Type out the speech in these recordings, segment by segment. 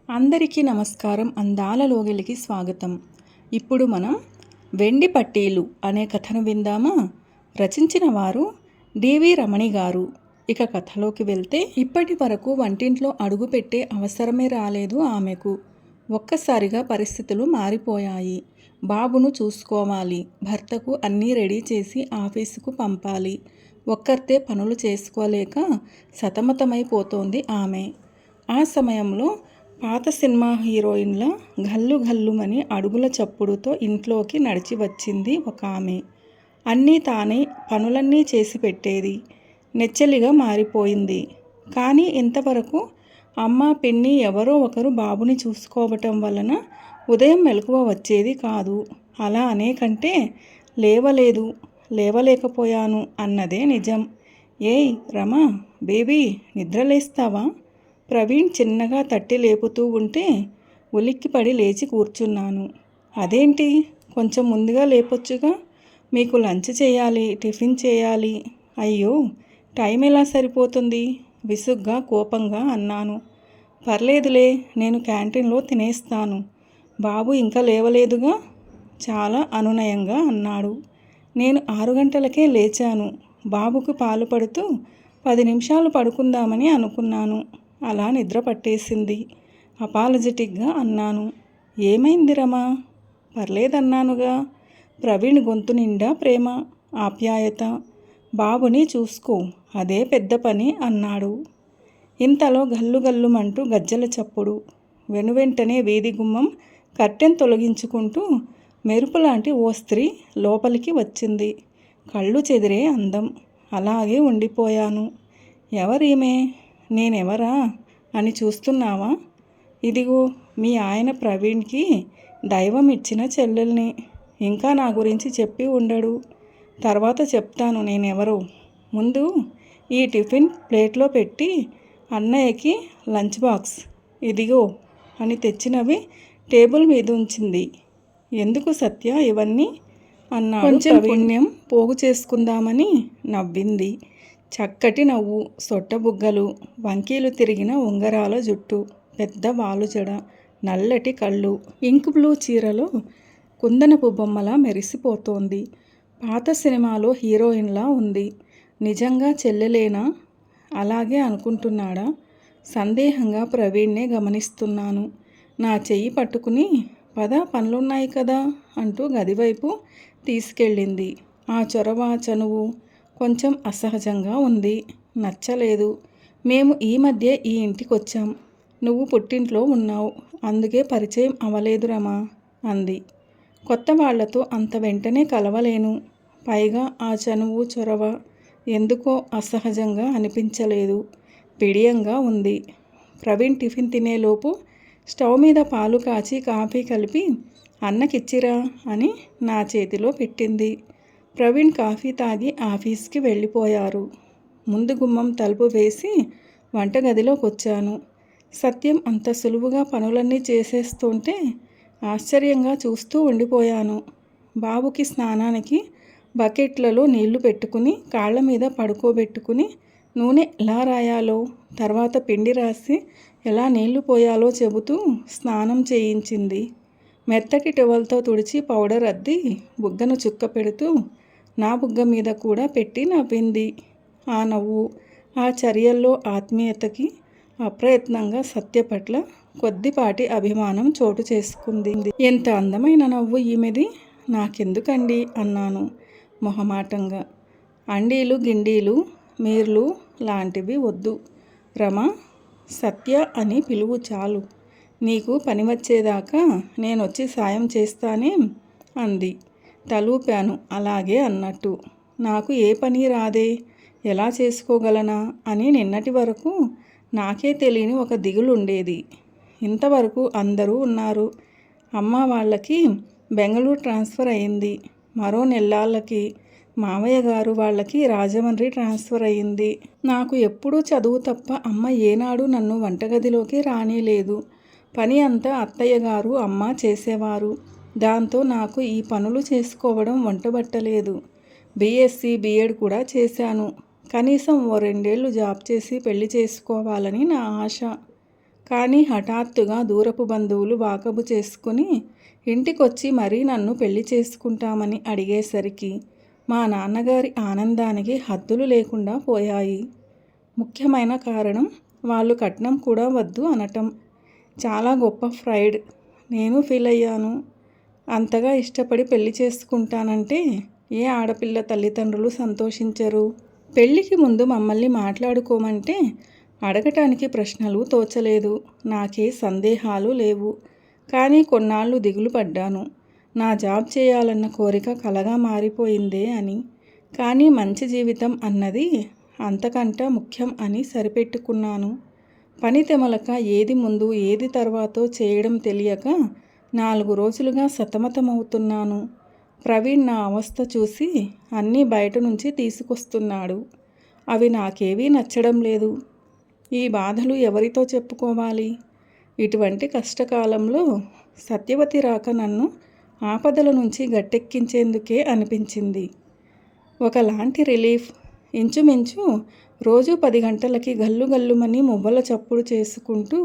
అందరికీ నమస్కారం. అందాల లోగిలికి స్వాగతం. ఇప్పుడు మనం వెండి పట్టీలు అనే కథను విందామా? రచించిన వారు డివి రమణి గారు. ఇక కథలోకి వెళ్తే, ఇప్పటి వరకు వంటింట్లో అడుగుపెట్టే అవసరమే రాలేదు ఆమెకు. ఒక్కసారిగా పరిస్థితులు మారిపోయాయి. బాబును చూసుకోవాలి, భర్తకు అన్నీ రెడీ చేసి ఆఫీసుకు పంపాలి. ఒక్కర్తే పనులు చేసుకోలేక సతమతమైపోతోంది ఆమె. ఆ సమయంలో పాత సినిమా హీరోయిన్ల ఘల్లు ఘల్లుమని అడుగుల చప్పుడుతో ఇంట్లోకి నడిచి వచ్చింది ఒక ఆమె. అన్నీ తానే పనులన్నీ చేసి పెట్టేది. నెచ్చలిగా మారిపోయింది. కానీ ఇంతవరకు అమ్మ, పిన్ని ఎవరో ఒకరు బాబుని చూసుకోవటం వలన ఉదయం మెలకువ వచ్చేది కాదు. అలా అనేకంటే లేవలేకపోయాను అన్నదే నిజం. ఏయ్ రమా, బేబీ, నిద్రలేస్తావా? ప్రవీణ్ చిన్నగా తట్టి లేపుతూ ఉంటే ఉలిక్కిపడి లేచి కూర్చున్నాను. అదేంటి, కొంచెం ముందుగా లేపొచ్చుగా? మీకు లంచ్ చేయాలి, టిఫిన్ చేయాలి. అయ్యో, టైం ఎలా సరిపోతుంది? విసుగ్గా కోపంగా అన్నాను. పర్లేదులే, నేను క్యాంటీన్లో తినేస్తాను. బాబు ఇంకా లేవలేదుగా? చాలా అనునయంగా అన్నాడు. నేను 6 గంటలకే లేచాను. బాబుకు పాలు పడుతూ 10 నిమిషాలు పడుకుందామని అనుకున్నాను. అలా నిద్ర పట్టేసింది. అపాలజెటిక్గా అన్నాను. ఏమైంది రమా? పర్లేదన్నానుగా. ప్రవీణ్ గొంతు నిండా ప్రేమ, ఆప్యాయత. బాబుని చూసుకో, అదే పెద్ద పని అన్నాడు. ఇంతలో గల్లు గల్లుమంటూ గజ్జల చప్పుడు. వెనువెంటనే వీధి గుమ్మం కర్టెన్ తొలగించుకుంటూ మెరుపులాంటి ఓ స్త్రీ లోపలికి వచ్చింది. కళ్ళు చెదిరే అందం. అలాగే ఉండిపోయాను. ఎవరీమే? నేనెవరా అని చూస్తున్నావా? ఇదిగో మీ ఆయన ప్రవీణ్కి దైవం ఇచ్చిన చెల్లెల్ని. ఇంకా నా గురించి చెప్పి ఉండడు. తర్వాత చెప్తాను నేనెవరో. ముందు ఈ టిఫిన్ ప్లేట్లో పెట్టి అన్నయ్యకి లంచ్ బాక్స్ ఇదిగో అని తెచ్చినవి టేబుల్ మీద ఉంచింది. ఎందుకు సత్య ఇవన్నీ అన్నాడు. కొంచెం పుణ్యం పోగు చేసుకుందామని నవ్వింది. చక్కటి నవ్వు, సొట్టబుగ్గలు, వంకీలు తిరిగిన ఉంగరాల జుట్టు, పెద్ద వాలుజడ, నల్లటి కళ్ళు, ఇంక్ బ్లూ చీరలో కుందనపు బొమ్మలా మెరిసిపోతోంది. పాత సినిమాలో హీరోయిన్లా ఉంది. నిజంగా చెల్లెలేనా? అలాగే అనుకుంటున్నాడా? సందేహంగా ప్రవీణ్నే గమనిస్తున్నాను. నా చెయ్యి పట్టుకుని పద, పనులున్నాయి కదా అంటూ గదివైపు తీసుకెళ్ళింది. ఆ చొరవ, చనువు కొంచెం అసహజంగా ఉంది. నచ్చలేదు. మేము ఈ మధ్య ఈ ఇంటికొచ్చాం. నువ్వు పుట్టింట్లో ఉన్నావు, అందుకే పరిచయం అవ్వలేదు రమా అంది. కొత్త వాళ్లతో అంత వెంటనే కలవలేను. పైగా ఆ చనువు, చొరవ ఎందుకో అసహజంగా అనిపించలేదు. బిడియంగా ఉంది. ప్రవీణ్ టిఫిన్ తినేలోపు స్టవ్ మీద పాలు కాచి కాఫీ కలిపి అన్నకిచ్చిరా అని నా చేతిలో పెట్టింది. ప్రవీణ్ కాఫీ తాగి ఆఫీస్కి వెళ్ళిపోయారు. ముందు గుమ్మం తలుపు వేసి వంటగదిలోకి వచ్చాను. సత్యం అంత సులువుగా పనులన్నీ చేసేస్తుంటే ఆశ్చర్యంగా చూస్తూ ఉండిపోయాను. బాబుకి స్నానానికి బకెట్లలో నీళ్లు పెట్టుకుని కాళ్ళ మీద పడుకోబెట్టుకుని నూనె ఎలా రాయాలో, తర్వాత పిండి రాసి ఎలా నీళ్లు పోయాలో చెబుతూ స్నానం చేయించింది. మెత్తటి టవల్తో తుడిచి పౌడర్ అద్ది బుగ్గను చుక్క పెడుతూ నా బుగ్గ మీద కూడా పెట్టి నవ్వింది. ఆ నవ్వు, ఆ చర్యల్లో ఆత్మీయతకి అప్రయత్నంగా సత్య పట్ల కొద్దిపాటి అభిమానం చోటు చేసుకుంది. ఎంత అందమైన నవ్వు ఈమెది! నాకెందుకండి అన్నాను మొహమాటంగా. అండీలు, గిండీలు, మీర్లు లాంటివి వద్దు రమా, సత్య అని పిలువు చాలు. నీకు పని వచ్చేదాకా నేనొచ్చి సాయం చేస్తానే అంది. తలూపాను అలాగే అన్నట్టు. నాకు ఏ పని రాదే, ఎలా చేసుకోగలనా అని నిన్నటి వరకు నాకే తెలియని ఒక దిగులుండేది. ఇంతవరకు అందరూ ఉన్నారు. అమ్మ వాళ్ళకి బెంగళూరు ట్రాన్స్ఫర్ అయింది. మరో నెల్లాళ్ళకి మావయ్య గారు వాళ్ళకి రాజమండ్రి ట్రాన్స్ఫర్ అయింది. నాకు ఎప్పుడూ చదువు తప్ప అమ్మ ఏనాడు నన్ను వంటగదిలోకి రానీలేదు. పని అంతా అత్తయ్య గారు, అమ్మ చేసేవారు. దాంతో నాకు ఈ పనులు చేసుకోవడం వంటబట్టలేదు. బీఎస్సీ, బీఎడ్ కూడా చేశాను. కనీసం ఓ 2 ఏళ్ళు జాబ్ చేసి పెళ్లి చేసుకోవాలని నా ఆశ. కానీ హఠాత్తుగా దూరపు బంధువులు వాకబు చేసుకుని ఇంటికొచ్చి మరీ నన్ను పెళ్లి చేసుకుంటామని అడిగేసరికి మా నాన్నగారి ఆనందానికి హద్దులు లేకుండా పోయాయి. ముఖ్యమైన కారణం వాళ్ళు కట్నం కూడా వద్దు అనటం. చాలా గొప్ప ప్రైడ్. నేను ఫీల్ అయ్యాను. అంతగా ఇష్టపడి పెళ్లి చేసుకుంటానంటే ఏ ఆడపిల్ల తల్లిదండ్రులు సంతోషించరు? పెళ్ళికి ముందు మమ్మల్ని మాట్లాడుకోమంటే అడగటానికి ప్రశ్నలు తోచలేదు. నాకే సందేహాలు లేవు. కానీ కొన్నాళ్ళు దిగులు పడ్డాను. నా జాబ్ చేయాలన్న కోరిక కలగా మారిపోయిందే అని. కానీ మంచి జీవితం అన్నది అంతకంటే ముఖ్యం అని సరిపెట్టుకున్నాను. పని తెమలక ఏది ముందు ఏది తర్వాతో చేయడం తెలియక 4 రోజులుగా సతమతమవుతున్నాను. ప్రవీణ్ నా అవస్థ చూసి అన్నీ బయట నుంచి తీసుకొస్తున్నాడు. అవి నాకేవీ నచ్చడం లేదు. ఈ బాధలు ఎవరితో చెప్పుకోవాలి? ఇటువంటి కష్టకాలంలో సత్యవతి రాక నన్ను ఆపదల నుంచి గట్టెక్కించేందుకే అనిపించింది. ఒకలాంటి రిలీఫ్. ఇంచుమించు రోజు 10 గంటలకి గల్లు గల్లుమని మువ్వల చప్పుడు చేసుకుంటూ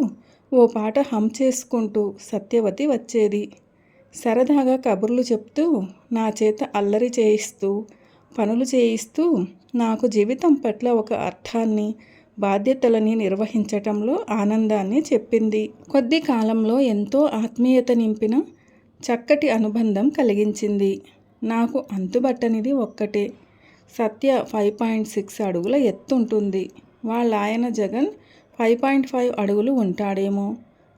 ఓ పాట హమ్ చేసుకుంటూ సత్యవతి వచ్చేది. సరదాగా కబుర్లు చెప్తూ నా చేత అల్లరి చేయిస్తూ పనులు చేయిస్తూ నాకు జీవితం పట్ల ఒక అర్థాన్ని, బాధ్యతలని నిర్వహించటంలో ఆనందాన్ని చెప్పింది. కొద్ది కాలంలో ఎంతో ఆత్మీయత నింపిన చక్కటి అనుబంధం కలిగించింది. నాకు అంతుబట్టనిది ఒక్కటే. సత్య 5.6 అడుగుల ఎత్తుంటుంది. వాళ్ళ ఆయన జగన్ 5.5 అడుగులు ఉంటాడేమో.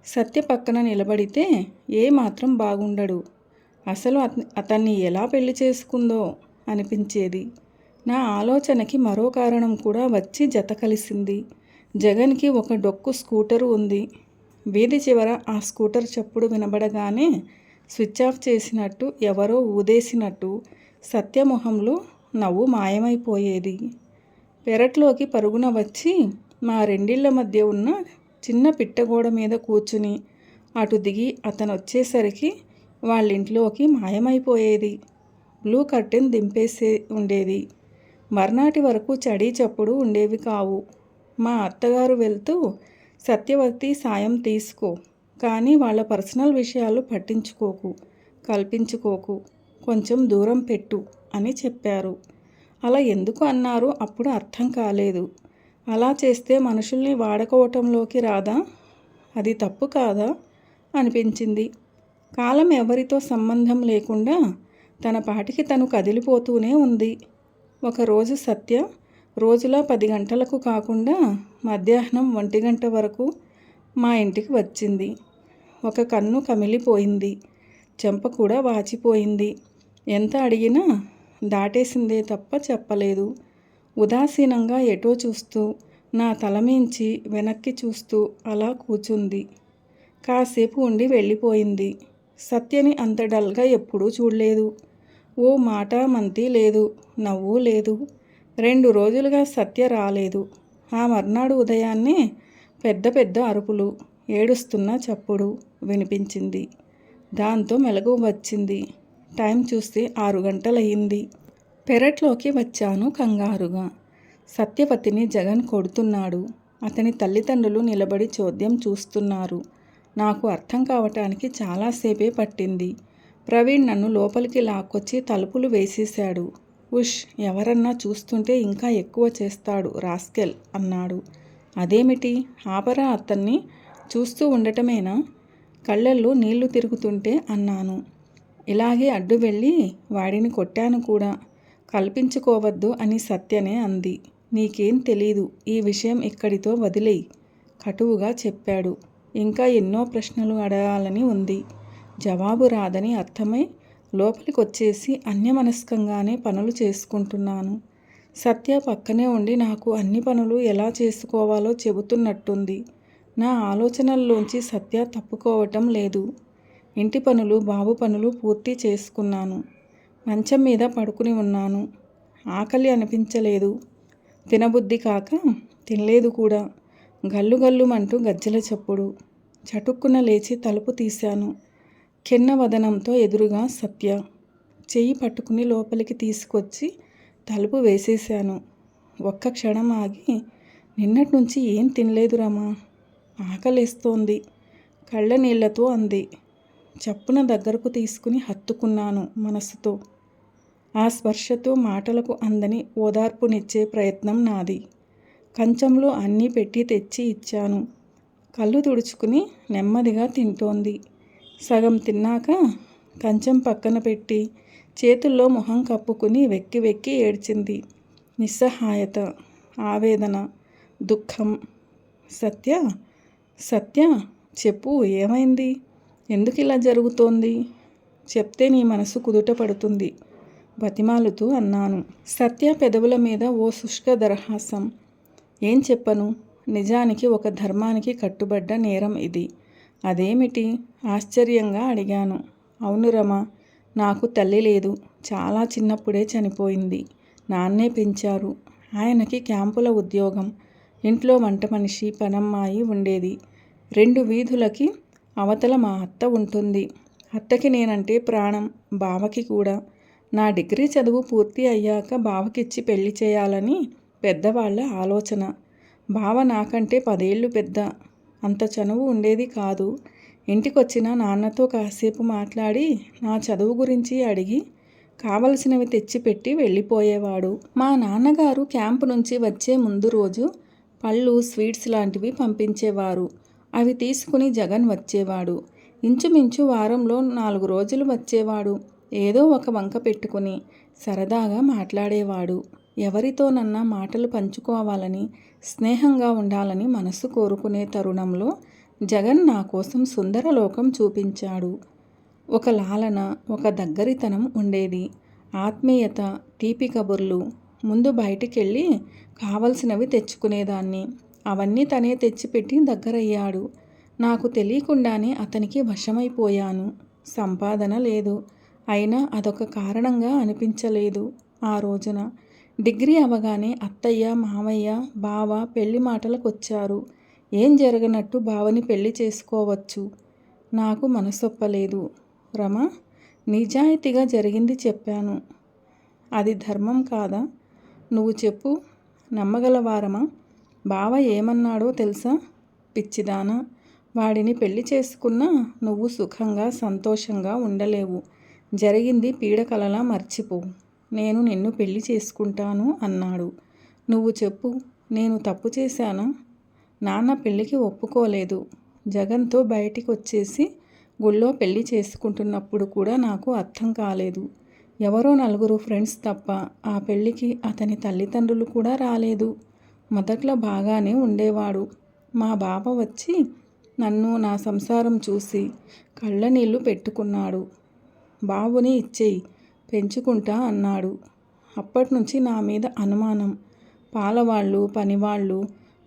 సత్య పక్కన నిలబడితే ఏమాత్రం బాగుండడు. అసలు అతన్ని ఎలా పెళ్లి చేసుకుందో అనిపించేది. నా ఆలోచనకి మరో కారణం కూడా వచ్చి జత కలిసింది. జగన్కి ఒక డొక్కు స్కూటరు ఉంది. వీధి చివర ఆ స్కూటర్ చప్పుడు వినబడగానే స్విచ్ ఆఫ్ చేసినట్టు ఎవరో ఊదేసినట్టు సత్యమొహంలో నవ్వు మాయమైపోయేది. పెరట్లోకి పరుగున వచ్చి మా రెండిళ్ల మధ్య ఉన్న చిన్న పిట్టగోడ మీద కూర్చుని అటు దిగి అతను వచ్చేసరికి వాళ్ళింట్లోకి మాయమైపోయేది. బ్లూ కర్టెన్ దింపేసే ఉండేది. మర్నాటి వరకు చడీ చప్పుడు ఉండేవి కావు. మా అత్తగారు వెళ్తూ సత్యవతి సాయం తీసుకో, కానీ వాళ్ళ పర్సనల్ విషయాలు పట్టించుకోకు, కల్పించుకోకు, కొంచెం దూరం పెట్టు అని చెప్పారు. అలా ఎందుకు అన్నారో అప్పుడు అర్థం కాలేదు. అలా చేస్తే మనుషుల్ని వాడుకోవటంలోకి రాదా? అది తప్పు కాదా అనిపించింది. కాలం ఎవరితో సంబంధం లేకుండా తన పాటికి తను కదిలిపోతూనే ఉంది. ఒకరోజు సత్య రోజులా 10 గంటలకు కాకుండా మధ్యాహ్నం 1 గంట వరకు మా ఇంటికి వచ్చింది. ఒక కన్ను కమిలిపోయింది. చెంప కూడా వాచిపోయింది. ఎంత అడిగినా దాటేసిందే తప్ప చెప్పలేదు. ఉదాసీనంగా ఎటో చూస్తూ నా తలమించి వెనక్కి చూస్తూ అలా కూర్చుంది. కాసేపు ఉండి వెళ్ళిపోయింది. సత్యని అంత డల్గా ఎప్పుడూ చూడలేదు. ఓ మాట మంతి లేదు, నవ్వు లేదు. 2 రోజులుగా సత్య రాలేదు. ఆ మర్నాడు ఉదయాన్నే పెద్ద పెద్ద అరుపులు, ఏడుస్తున్న చప్పుడు వినిపించింది. దాంతో మెలకువ వచ్చింది. టైం చూస్తే 6 గంటలయ్యింది. పెరట్లోకి వచ్చాను కంగారుగా. సత్యవతిని జగన్ కొడుతున్నాడు. అతని తల్లిదండ్రులు నిలబడి చోద్యం చూస్తున్నారు. నాకు అర్థం కావటానికి చాలాసేపే పట్టింది. ప్రవీణ్ నన్ను లోపలికి లాక్కొచ్చి తలుపులు వేసేశాడు. ఉష్, ఎవరన్నా చూస్తుంటే ఇంకా ఎక్కువ చేస్తాడు రాస్కెల్ అన్నాడు. అదేమిటి, ఆపరా అతన్ని చూస్తూ ఉండటమేనా? కళ్ళల్లో నీళ్లు తిరుగుతుంటే అన్నాను. ఇలాగే అడ్డు వెళ్ళి వాడిని కొట్టాను కూడా. కల్పించుకోవద్దు అని సత్యనే అంది. నీకేం తెలీదు, ఈ విషయం ఇక్కడితో వదిలేయ్ కటువుగా చెప్పాడు. ఇంకా ఎన్నో ప్రశ్నలు అడగాలని ఉంది. జవాబు రాదని అర్థమై లోపలికొచ్చేసి అన్యమనస్కంగానే పనులు చేసుకుంటున్నాను. సత్య పక్కనే ఉండి నాకు అన్ని పనులు ఎలా చేసుకోవాలో చెబుతున్నట్టుంది. నా ఆలోచనల్లోంచి సత్య తప్పుకోవటం లేదు. ఇంటి పనులు, బాబు పనులు పూర్తి చేసుకున్నాను. మంచం మీద పడుకుని ఉన్నాను. ఆకలి అనిపించలేదు. తినబుద్ధి కాక తినలేదు కూడా. గల్లు గల్లుమంటూ గజ్జెల చప్పుడు. చటుక్కున లేచి తలుపు తీశాను. కిన్న వదనంతో ఎదురుగా సత్య. చెయ్యి పట్టుకుని లోపలికి తీసుకొచ్చి తలుపు వేసేశాను. ఒక్క క్షణం ఆగి, నిన్నటి నుంచి ఏం తినలేదు రమా. ఆకలేస్తోంది, కళ్ళ నీళ్లతో అంది. చప్పున దగ్గరకు తీసుకుని హత్తుకున్నాను మనసుతో. ఆ స్పర్శతో మాటలకు అందని ఓదార్పునిచ్చే ప్రయత్నం నాది. కంచంలో అన్నీ పెట్టి తెచ్చి ఇచ్చాను. కళ్ళు తుడుచుకుని నెమ్మదిగా తింటోంది. సగం తిన్నాక కంచం పక్కన పెట్టి చేతుల్లో మొహం కప్పుకుని వెక్కి వెక్కి ఏడ్చింది. నిస్సహాయత, ఆవేదన, దుఃఖం. సత్య, సత్య, చెప్పు, ఏమైంది? ఎందుకు ఇలా జరుగుతోంది? చెప్తే నీ మనసు కుదుట పడుతుంది బతిమాలుతూ అన్నాను. సత్య పెదవుల మీద ఓ శుష్క దరహాసం. ఏం చెప్పను? నిజానికి ఒక ధర్మానికి కట్టుబడ్డ నేరం ఇది. అదేమిటి? ఆశ్చర్యంగా అడిగాను. అవును రమ, నాకు తల్లి లేదు. చాలా చిన్నప్పుడే చనిపోయింది. నాన్నే పెంచారు. ఆయనకి క్యాంపుల ఉద్యోగం. ఇంట్లో వంట మనిషి, పనమ్మాయి ఉండేది. 2 వీధులకి అవతల మా అత్త ఉంటుంది. అత్తకి నేనంటే ప్రాణం, బావకి కూడా. నా డిగ్రీ చదువు పూర్తి అయ్యాక బావకిచ్చి పెళ్లి చేయాలని పెద్దవాళ్ల ఆలోచన. బావ నాకంటే 10 ఏళ్ళు పెద్ద. అంత చనువు ఉండేది కాదు. ఇంటికొచ్చిన నాన్నతో కాసేపు మాట్లాడి నా చదువు గురించి అడిగి కావలసినవి తెచ్చిపెట్టి వెళ్ళిపోయేవాడు. మా నాన్నగారు క్యాంపు నుంచి వచ్చే ముందు రోజు పళ్ళు, స్వీట్స్ లాంటివి పంపించేవారు. అవి తీసుకుని జగన్ వచ్చేవాడు. ఇంచుమించు వారంలో 4 రోజులు వచ్చేవాడు. ఏదో ఒక వంక పెట్టుకుని సరదాగా మాట్లాడేవాడు. ఎవరితోనన్నా మాటలు పంచుకోవాలని, స్నేహంగా ఉండాలని మనసు కోరుకునే తరుణంలో జగన్ నా కోసం సుందరలోకం చూపించాడు. ఒక లాలన, ఒక దగ్గరితనం ఉండేది. ఆత్మీయత, తీపి కబుర్లు. ముందు బయటికెళ్ళి కావలసినవి తెచ్చుకునేదాన్ని. అవన్నీ తనే తెచ్చిపెట్టి దగ్గరయ్యాడు. నాకు తెలియకుండానే అతనికి వశమైపోయాను. సంపాదన లేదు. అయినా అదొక కారణంగా అనిపించలేదు ఆ రోజున. డిగ్రీ అవగానే అత్తయ్య, మామయ్య, బావ పెళ్లి మాటలకొచ్చారు. ఏం జరగనట్టు బావని పెళ్లి చేసుకోవచ్చు. నాకు మనసొప్పలేదు. రమ, నిజాయితీగా జరిగింది చెప్పాను. అది ధర్మం కాదా? నువ్వు చెప్పు. నమ్మగలవారమా? బావ ఏమన్నాడో తెలుసా? పిచ్చిదానా, వాడిని పెళ్లి చేసుకున్నా నువ్వు సుఖంగా, సంతోషంగా ఉండలేవు. జరిగింది పీడకలలా మర్చిపో. నేను నిన్ను పెళ్లి చేసుకుంటాను అన్నాడు. నువ్వు చెప్పు, నేను తప్పు చేశానా? నాన్న పెళ్లికి ఒప్పుకోలేదు. జగన్తో బయటికి వచ్చేసి గుళ్ళో పెళ్లి చేసుకుంటున్నప్పుడు కూడా నాకు అర్థం కాలేదు. ఎవరో 4 ఫ్రెండ్స్ తప్ప ఆ పెళ్లికి అతని తల్లిదండ్రులు కూడా రాలేదు. మొదట్లో బాగానే ఉండేవాడు. మా బావ వచ్చి నన్ను, నా సంసారం చూసి కళ్ళనీళ్లు పెట్టుకున్నాడు. బాబుని ఇచ్చేయి, పెంచుకుంటా అన్నాడు. అప్పట్నుంచి నా మీద అనుమానం. పాలవాళ్ళు, పనివాళ్ళు,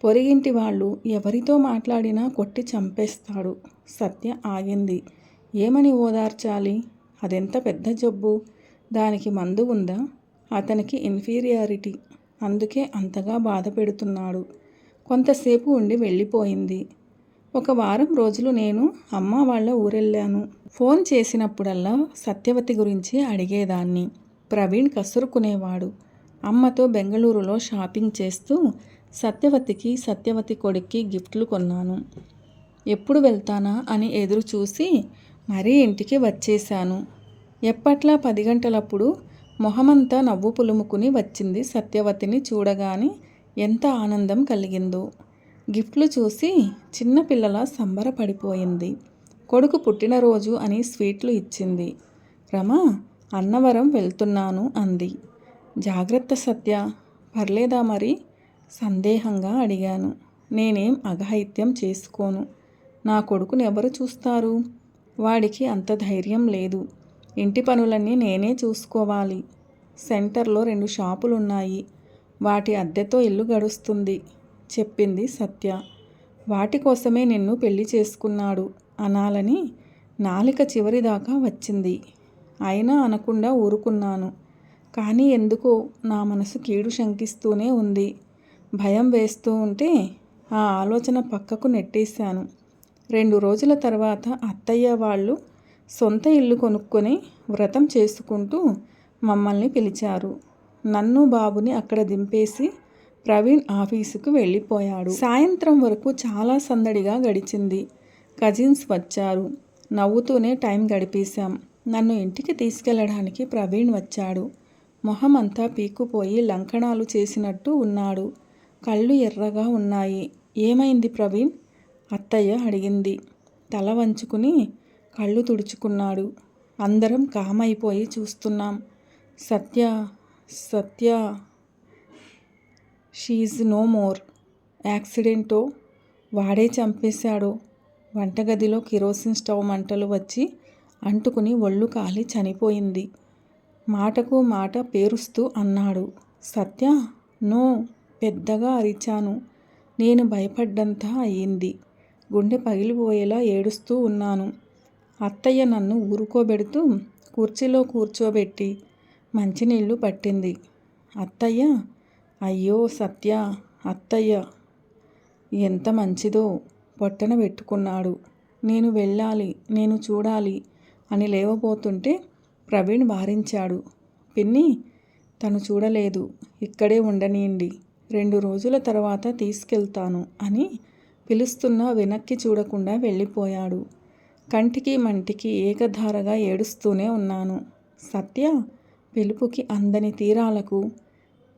పొరిగింటి వాళ్ళు ఎవరితో మాట్లాడినా కొట్టి చంపేస్తాడు. సత్య ఆగింది. ఏమని ఓదార్చాలి? అదెంత పెద్ద జబ్బు. దానికి మందు ఉందా? అతనికి ఇన్ఫీరియారిటీ. అందుకే అంతగా బాధ పెడుతున్నాడు. కొంతసేపు ఉండి వెళ్ళిపోయింది. 1 వారం రోజులు నేను అమ్మ వాళ్ళ ఊరెళ్ళాను. ఫోన్ చేసినప్పుడల్లా సత్యవతి గురించి అడిగేదాన్ని. ప్రవీణ్ కసురుకునేవాడు. అమ్మతో బెంగళూరులో షాపింగ్ చేస్తూ సత్యవతికి, సత్యవతి కొడుక్కి గిఫ్ట్లు కొన్నాను. ఎప్పుడు వెళ్తానా అని ఎదురు చూసి మరీ ఇంటికి వచ్చేశాను. ఎప్పట్లా 10 గంటలప్పుడు మొహమంతా నవ్వు పులుముకుని వచ్చింది సత్యవతిని చూడగానే. ఎంత ఆనందం కలిగిందో. గిఫ్ట్లు చూసి చిన్నపిల్లలా సంబరపడిపోయింది. కొడుకు పుట్టినరోజు అని స్వీట్లు ఇచ్చింది. రమా, అన్నవరం వెళ్తున్నాను అంది. జాగ్రత్త సత్య. పర్లేదా మరి? సందేహంగా అడిగాను. నేనేం అఘాయిత్యం చేసుకోను. నా కొడుకుని ఎవరు చూస్తారు? వాడికి అంత ధైర్యం లేదు. ఇంటి పనులన్నీ నేనే చూసుకోవాలి. సెంటర్లో 2 షాపులున్నాయి. వాటి అద్దెతో ఇల్లు గడుస్తుంది చెప్పింది సత్య. వాటి కోసమే నిన్ను పెళ్లి చేసుకున్నాడు అనాలని నాలిక చివరిదాకా వచ్చింది. అయినా అనకుండా ఊరుకున్నాను. కానీ ఎందుకో నా మనసు కీడు శంకిస్తూనే ఉంది. భయం వేస్తూ ఉంటే ఆ ఆలోచన పక్కకు నెట్టేశాను. 2 రోజుల తర్వాత అత్తయ్య వాళ్ళు సొంత ఇల్లు కొనుక్కొని వ్రతం చేసుకుంటూ మమ్మల్ని పిలిచారు. నన్ను, బాబుని అక్కడ దింపేసి ప్రవీణ్ ఆఫీసుకు వెళ్ళిపోయాడు. సాయంత్రం వరకు చాలా సందడిగా గడిచింది. కజిన్స్ వచ్చారు. నవ్వుతూనే టైం గడిపేశాం. నన్ను ఇంటికి తీసుకెళ్ళడానికి ప్రవీణ్ వచ్చాడు. మొహం అంతా పీక్కుపోయి లంకణాలు చేసినట్టు ఉన్నాడు. కళ్ళు ఎర్రగా ఉన్నాయి. ఏమైంది ప్రవీణ్? అత్తయ్య అడిగింది. తల వంచుకుని కళ్ళు తుడుచుకున్నాడు. అందరం కామైపోయి చూస్తున్నాం. Satya Satya she no more. యాక్సిడెంటో, వాడే చంపేశాడో. వంటగదిలో కిరోసిన్ స్టవ్ మంటలు వచ్చి అంటుకుని ఒళ్ళు కాలి చనిపోయింది. మాటకు మాట పేరుస్తూ అన్నాడు. సత్య, నో. పెద్దగా అరిచాను. నేను భయపడ్డంతా అయ్యింది. గుండె పగిలిపోయేలా ఏడుస్తూ ఉన్నాను. అత్తయ్య నన్ను ఊరుకోబెడుతూ కుర్చీలో కూర్చోబెట్టి మంచినీళ్ళు పట్టింది. అత్తయ్య, అయ్యో సత్య, అత్తయ్య ఎంత మంచిదో పొట్టన పెట్టుకున్నాడు. నేను వెళ్ళాలి, నేను చూడాలి అని లేవబోతుంటే ప్రవీణ్ వారించాడు. పిన్ని, తను చూడలేదు, ఇక్కడే ఉండనీయండి, 2 రోజుల తర్వాత తీసుకెళ్తాను అని పిలుస్తున్నా వెనక్కి చూడకుండా వెళ్ళిపోయాడు. కంటికి మంటికి ఏకధారగా ఏడుస్తూనే ఉన్నాను. సత్య పిలుపుకి అందని తీరాలకు,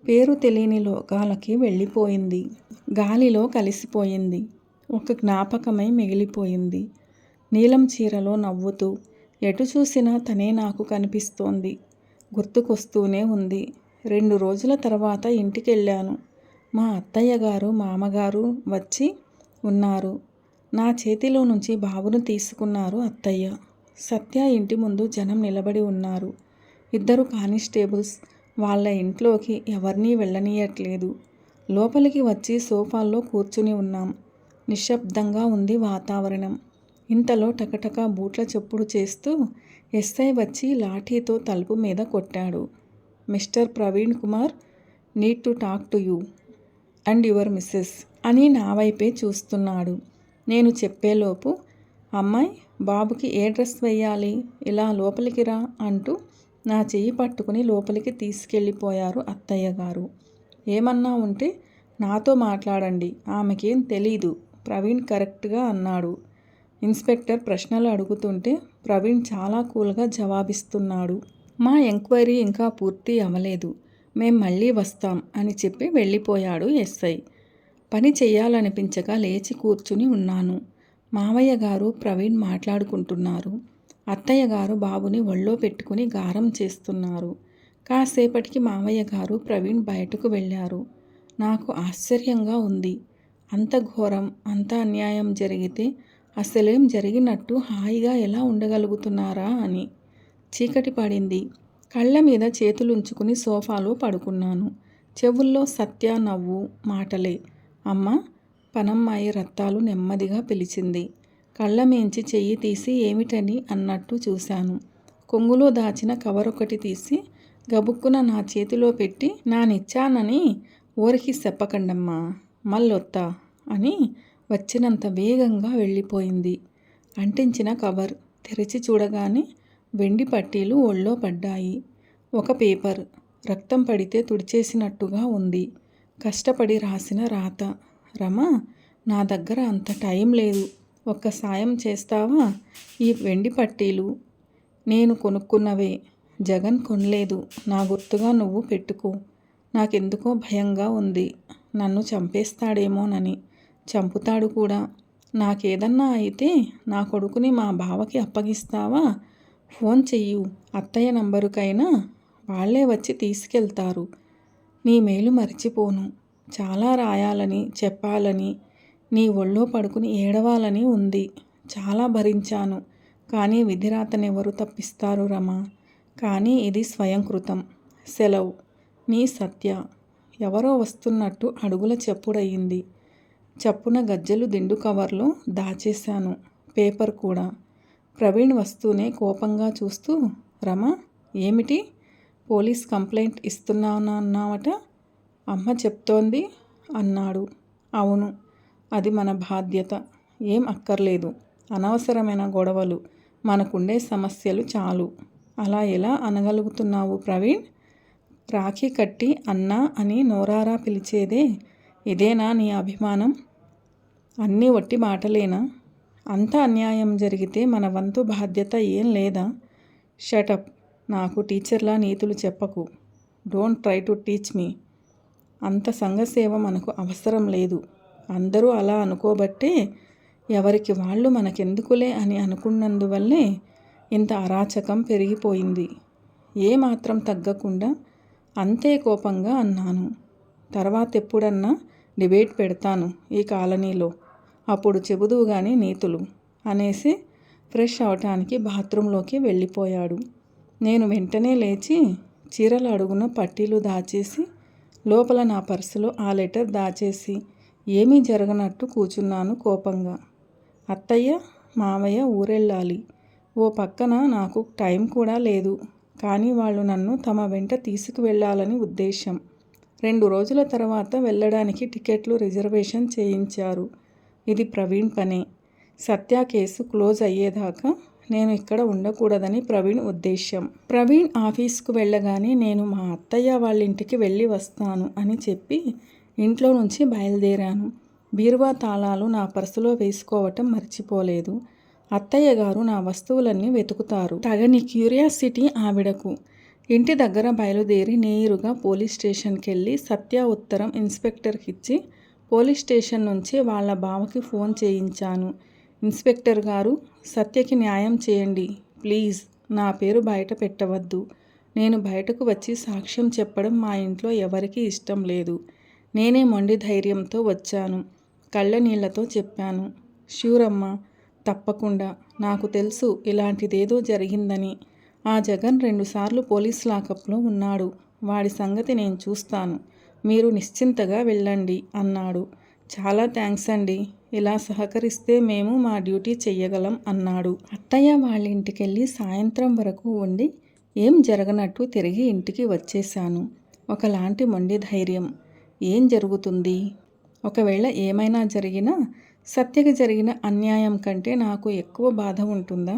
పేరు తెలియని లోకాలకి వెళ్ళిపోయింది. గాలిలో కలిసిపోయింది. ఒక జ్ఞాపకమై మిగిలిపోయింది. నీలం చీరలో నవ్వుతూ ఎటు చూసినా తనే నాకు కనిపిస్తోంది. గుర్తుకొస్తూనే ఉంది. 2 రోజుల తర్వాత ఇంటికెళ్ళాను. మా అత్తయ్య గారు, మామగారు వచ్చి ఉన్నారు. నా చేతిలో నుంచి బాబును తీసుకున్నారు అత్తయ్య. సత్య ఇంటి ముందు జనం నిలబడి ఉన్నారు. 2 కానిస్టేబుల్స్ వాళ్ళ ఇంట్లోకి ఎవరినీ వెళ్ళనీయట్లేదు. లోపలికి వచ్చి సోఫాల్లో కూర్చుని ఉన్నాం. నిశ్శబ్దంగా ఉంది వాతావరణం. ఇంతలో టకటకా బూట్ల చప్పుడు చేస్తూ ఎస్ఐ వచ్చి లాఠీతో తలుపు మీద కొట్టాడు. Mister Praveen Kumar, need to talk to you and your missus అని నా వైపే చూస్తున్నాడు. నేను చెప్పేలోపు, అమ్మాయి, బాబుకి ఏ డ్రెస్ వేయాలి, ఇలా లోపలికి రా అంటూ నా చెయ్యి పట్టుకుని లోపలికి తీసుకెళ్ళిపోయారు అత్తయ్య గారు. ఏమన్నా ఉంటే నాతో మాట్లాడండి, ఆమెకేం తెలీదు, ప్రవీణ్ కరెక్ట్గా అన్నాడు. ఇన్స్పెక్టర్ ప్రశ్నలు అడుగుతుంటే ప్రవీణ్ చాలా కూల్గా జవాబిస్తున్నాడు. మా ఎంక్వైరీ ఇంకా పూర్తి అవ్వలేదు, మేం మళ్ళీ వస్తాం అని చెప్పి వెళ్ళిపోయాడు ఎస్ఐ. పని చెయ్యాలనిపించక లేచి కూర్చుని ఉన్నాను. మావయ్య గారు ప్రవీణ్ మాట్లాడుకుంటున్నారు. అత్తయ్య గారు బాబుని ఒళ్ళో పెట్టుకుని గారం చేస్తున్నారు. కాసేపటికి మావయ్య గారు ప్రవీణ్ బయటకు వెళ్ళారు. నాకు ఆశ్చర్యంగా ఉంది. అంత ఘోరం, అంత అన్యాయం జరిగితే అసలేం జరిగినట్టు హాయిగా ఎలా ఉండగలుగుతున్నారా అని. చీకటి పడింది. కళ్ళ మీద చేతులుంచుకుని సోఫాలో పడుకున్నాను. చెవుల్లో సత్య నవ్వు, మాటలే. అమ్మ, పనమ్మాయి రత్తాలు నెమ్మదిగా పిలిచింది. కళ్ళమేంచి చెయ్యి తీసి ఏమిటని అన్నట్టు చూశాను. కొంగులో దాచిన కవరొకటి తీసి గబుక్కున నా చేతిలో పెట్టి, నానిచ్చానని ఊరికి చెప్పకండమ్మా, మళ్ళొత్తా అని వచ్చినంత వేగంగా వెళ్ళిపోయింది. అంటించిన కవర్ తెరిచి చూడగానే వెండి పట్టీలు ఒళ్ళో పడ్డాయి. ఒక పేపర్ రక్తం పడితే తుడిచేసినట్టుగా ఉంది. కష్టపడి రాసిన రాత. రమ, నా దగ్గర అంత టైం లేదు, ఒక్క సాయం చేస్తావా? ఈ వెండి పట్టీలు నేను కొనుక్కున్నవే, జగన్ కొనలేదు, నా గుర్తుగా నువ్వు పెట్టుకో. నాకెందుకో భయంగా ఉంది, నన్ను చంపేస్తాడేమోనని. చంపుతాడు కూడా. నాకేదన్నా అయితే నా కొడుకుని మా బావకి అప్పగిస్తావా? ఫోన్ చెయ్యు, అత్తయ్య నంబరుకైనా, వాళ్ళే వచ్చి తీసుకెళ్తారు. నీ మేలు మర్చిపోను. చాలా రాయాలని, చెప్పాలని, నీ ఒళ్ళో పడుకుని ఏడవాలని ఉంది. చాలా భరించాను, కానీ విధిరాతనెవరు తప్పిస్తారు రమా? కానీ ఇది స్వయంకృతం. సెలవు. నీ సత్య. ఎవరో వస్తున్నట్టు అడుగుల చప్పుడయింది. చప్పున గజ్జెలు దిండు కవర్లో దాచేశాను. పేపర్ కూడా. ప్రవీణ్ వస్తూనే కోపంగా చూస్తూ, రమా, ఏమిటి? పోలీస్ కంప్లైంట్ ఇస్తున్నానన్నావట, అమ్మ చెప్తోంది అన్నాడు. అవును, అది మన బాధ్యత. ఏం అక్కర్లేదు, అనవసరమైన గొడవలు, మనకుండే సమస్యలు చాలు. అలా ఎలా అనగలుగుతున్నావు ప్రవీణ్? రాఖీ కట్టి అన్నా అని నోరారా పిలిచేదే ఇదేనా నీ అభిమానం? అన్నీ ఒట్టి మాటలేనా? అంత అన్యాయం జరిగితే మన వంతు బాధ్యత ఏం లేదా? షటప్. నాకు టీచర్లా నీతులు చెప్పకు. Don't try to teach me. అంత సంఘసేవ మనకు అవసరం లేదు. అందరూ అలా అనుకోబట్టే ఎవరికి వాళ్ళు మనకెందుకులే అని అనుకున్నందువల్లే ఇంత అరాచకం పెరిగిపోయింది. ఏమాత్రం తగ్గకుండా అంతే కోపంగా అన్నాను. తర్వాత ఎప్పుడన్నా డిబేట్ పెడతాను ఈ కాలనీలో, అప్పుడు చెబుదువు గాని నీతులు అనేసి ఫ్రెష్ అవటానికి బాత్రూంలోకి వెళ్ళిపోయాడు. నేను వెంటనే లేచి చీరల అడుగున పట్టీలు దాచేసి లోపల నా పర్సులో ఆ లెటర్ దాచేసి ఏమీ జరగనట్టు కూచున్నాను కోపంగా. అత్తయ్య మావయ్య ఊరెళ్ళాలి. ఓ పక్కన నాకు టైం కూడా లేదు. కానీ వాళ్ళు నన్ను తమ వెంట తీసుకువెళ్ళాలని ఉద్దేశం. 2 రోజుల తర్వాత వెళ్ళడానికి టికెట్లు రిజర్వేషన్ చేయించారు. ఇది ప్రవీణ్ పనే. సత్య కేసు క్లోజ్ అయ్యేదాకా నేను ఇక్కడ ఉండకూడదని ప్రవీణ్ ఉద్దేశం. ప్రవీణ్ ఆఫీస్కు వెళ్ళగానే నేను మా అత్తయ్య వాళ్ళింటికి వెళ్ళి వస్తాను అని చెప్పి ఇంట్లో నుంచి బయలుదేరాను. బీరువా తాళాలు నా పర్సులో వేసుకోవటం మర్చిపోలేదు. అత్తయ్య గారు నా వస్తువులన్నీ వెతుకుతారు. తగని క్యూరియాసిటీ ఆవిడకు. ఇంటి దగ్గర బయలుదేరి నేరుగా పోలీస్ స్టేషన్కి వెళ్ళి సత్య ఉత్తరం ఇన్స్పెక్టర్కి ఇచ్చి పోలీస్ స్టేషన్ నుంచి వాళ్ళ బావకి ఫోన్ చేయించాను. ఇన్స్పెక్టర్ గారు, సత్యకి న్యాయం చేయండి ప్లీజ్. నా పేరు బయట పెట్టవద్దు. నేను బయటకు వచ్చి సాక్ష్యం చెప్పడం మా ఇంట్లో ఎవరికీ ఇష్టం లేదు. నేనే మొండి ధైర్యంతో వచ్చాను. కళ్ళ నీళ్లతో చెప్పాను. ష్యూరమ్మ, తప్పకుండా. నాకు తెలుసు ఇలాంటిదేదో జరిగిందని. ఆ జగన్ 2 సార్లు పోలీస్ లాకప్లో ఉన్నాడు. వాడి సంగతి నేను చూస్తాను. మీరు నిశ్చింతగా వెళ్ళండి అన్నాడు. చాలా థ్యాంక్స్ అండి. ఇలా సహకరిస్తే మేము మా డ్యూటీ చెయ్యగలం అన్నాడు. అత్తయ్య వాళ్ళ ఇంటికెళ్ళి సాయంత్రం వరకు ఉండి ఏం జరగనట్టు తిరిగి ఇంటికి వచ్చేశాను. ఒకలాంటి మొండి ధైర్యం. ఏం జరుగుతుంది? ఒకవేళ ఏమైనా జరిగినా సత్యకి జరిగిన అన్యాయం కంటే నాకు ఎక్కువ బాధ ఉంటుందా?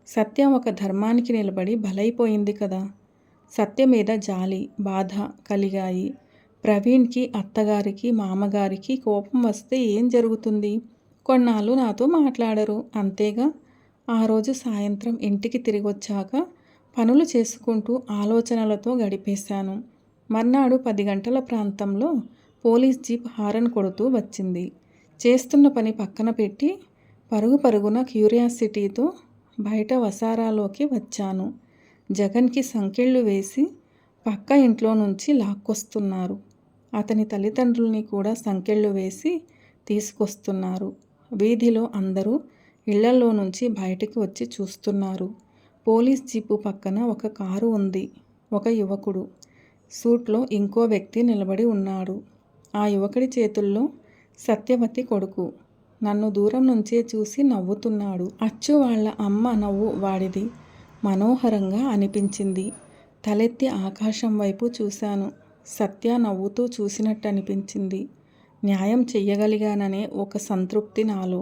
సత్య ఒక ధర్మానికి నిలబడి బలైపోయింది కదా. సత్య మీద జాలి, బాధ కలిగాయి. ప్రవీణ్కి, అత్తగారికి, మామగారికి కోపం వస్తే ఏం జరుగుతుంది? కొన్నాళ్ళు నాతో మాట్లాడరు, అంతేగా. ఆ రోజు సాయంత్రం ఇంటికి తిరిగొచ్చాక పనులు చేసుకుంటూ ఆలోచనలతో గడిపేశాను. మర్నాడు 10 గంటల ప్రాంతంలో పోలీస్ జీప్ హారన్ కొడుతూ వచ్చింది. చేస్తున్న పని పక్కన పెట్టి పరుగు పరుగున క్యూరియాసిటీతో బయట వసారాలోకి వచ్చాను. జగన్కి సంకెళ్ళు వేసి పక్క ఇంట్లో నుంచి లాక్కొస్తున్నారు. అతని తల్లిదండ్రుల్ని కూడా సంకెళ్ళు వేసి తీసుకొస్తున్నారు. వీధిలో అందరూ ఇళ్లలో నుంచి బయటికి వచ్చి చూస్తున్నారు. పోలీస్ జీపు పక్కన ఒక కారు ఉంది. ఒక యువకుడు సూట్లో ఇంకో వ్యక్తి నిలబడి ఉన్నాడు. ఆ యువకుడి చేతుల్లో సత్యవతి కొడుకు. నన్ను దూరం నుంచే చూసి నవ్వుతున్నాడు. అచ్చు వాళ్ళ అమ్మ నవ్వు వాడిది మనోహరంగా అనిపించింది. తలెత్తి ఆకాశం వైపు చూశాను. సత్య నవ్వుతూ చూసినట్టు అనిపించింది. న్యాయం చెయ్యగలిగాననే ఒక సంతృప్తి నాలో.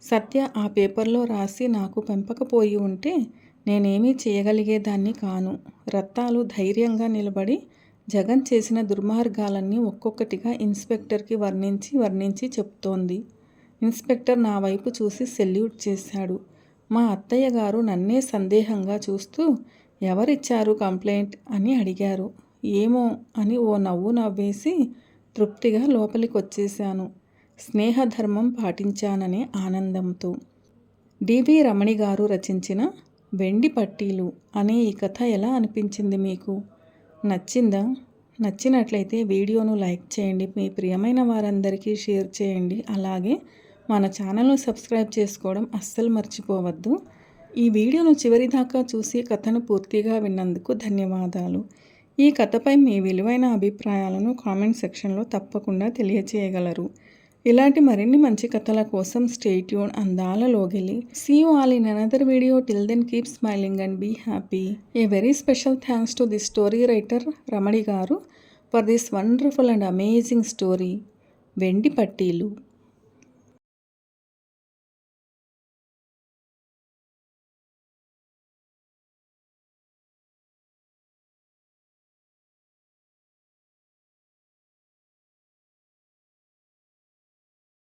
సత్య ఆ పేపర్లో రాసి నాకు పెంపకపోయి ఉంటే నేనేమీ చేయగలిగేదాన్ని కాను. రత్తాలు ధైర్యంగా నిలబడి జగన్ చేసిన దుర్మార్గాలన్నీ ఒక్కొక్కటిగా ఇన్స్పెక్టర్కి వర్ణించి చెప్తోంది. ఇన్స్పెక్టర్ నా వైపు చూసి సెల్యూట్ చేశాడు. మా అత్తయ్య గారు నన్నే సందేహంగా చూస్తూ ఎవరిచ్చారు కంప్లైంట్ అని అడిగారు. ఏమో అని ఓ నవ్వు నవ్వేసి తృప్తిగా లోపలికి వచ్చేశాను. స్నేహధర్మం పాటించాననే ఆనందంతో. డివి రమణి గారు రచించిన వెండి పట్టీలు అనే ఈ కథ ఎలా అనిపించింది మీకు? నచ్చిందా? నచ్చినట్లయితే వీడియోను లైక్ చేయండి. మీ ప్రియమైన వారందరికీ షేర్ చేయండి. అలాగే మన ఛానల్ను సబ్స్క్రైబ్ చేసుకోవడం అస్సలు మర్చిపోవద్దు. ఈ వీడియోను చివరిదాకా చూసి కథను పూర్తిగా విన్నందుకు ధన్యవాదాలు. ఈ కథపై మీ విలువైన అభిప్రాయాలను కామెంట్ సెక్షన్లో తప్పకుండా తెలియచేయగలరు. ఇలాంటి మరిన్ని మంచి కథల కోసం స్టే ట్యూన్. అందాల లోగిలి. See you all in another video. Till then keep smiling and be happy. A very special thanks to the story writer Ramani garu for this wonderful and amazing story. వెండి పట్టీలు.